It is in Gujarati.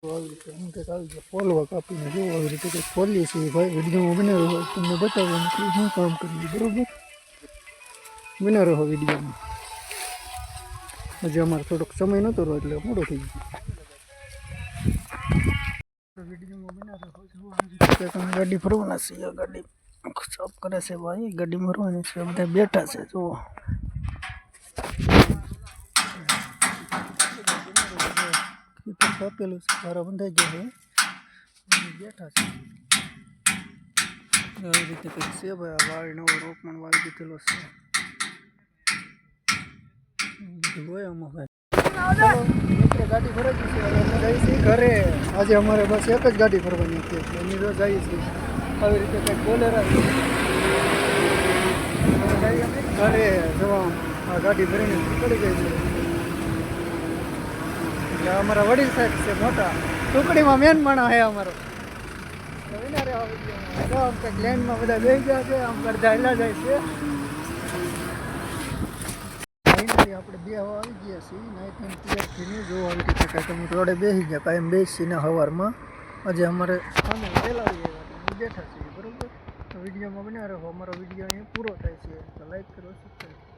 આવી રીતે હું કંઈક આવી ગયા પોલવા કાપીને જો આવી રીતે કંઈક ખોલીએ છીએ ભાઈ વિડીયોમાં બનાવ્યો હોય તમને બતાવવાનું કે શું કામ કરીએ બરાબર બના રહો વિડીયોમાં હજી અમારે થોડોક સમય નહોતો રહ્યો એટલે મોડો થઈ ગયો વિડીયોમાં બના રહો જો આવી રીતે તમે ગાડી ફરવાના છે ગાડી સાફ કરે છે ભાઈ ગાડી મરવાની છે બધા બેઠા છે જો કાપેલું છે સારા બંધાઈ ગયા છે બેઠા છે આવી રીતે કંઈક છે ભાઈ વાળ નવો રોપણ વાળી દીધેલો છે બધું હોય આમાં ભાઈ મિત્રો ગાડી ભરાઈ ગઈ છે હવે અમે જઈએ છીએ ઘરે આજે અમારે બસ એક જ ગાડી ભરવાની હતી એટલે અમે રોજ જઈએ છીએ આવી રીતે કંઈક બોલેરા ઘરે જવા આ ગાડી ભરીને પડી ગઈ છે એટલે અમારા વડીલ સાહેબ છે મોટા ટુકડીમાં મેન માણસ છે અમારો આમ કંઈક લેન્ડમાં બધા બેસી ગયા છે આમ કરતા હેલા જાય છે આપણે બે હવા આવી ગયા છીએ નાઈટ તૈયાર થઈને જો આવી રીતે કાંઈક અમે રોડે બેસી ગયા કાંઈ બેસીને સવારમાં આજે અમારે સામે વહેલા આવી ગયા બેઠા છીએ બરાબર તો વિડીયોમાં બન્યા રહો અમારો વિડીયો અહીંયા પૂરો થાય છે તો લાઈક કરો સબસ્ક્રાઈબ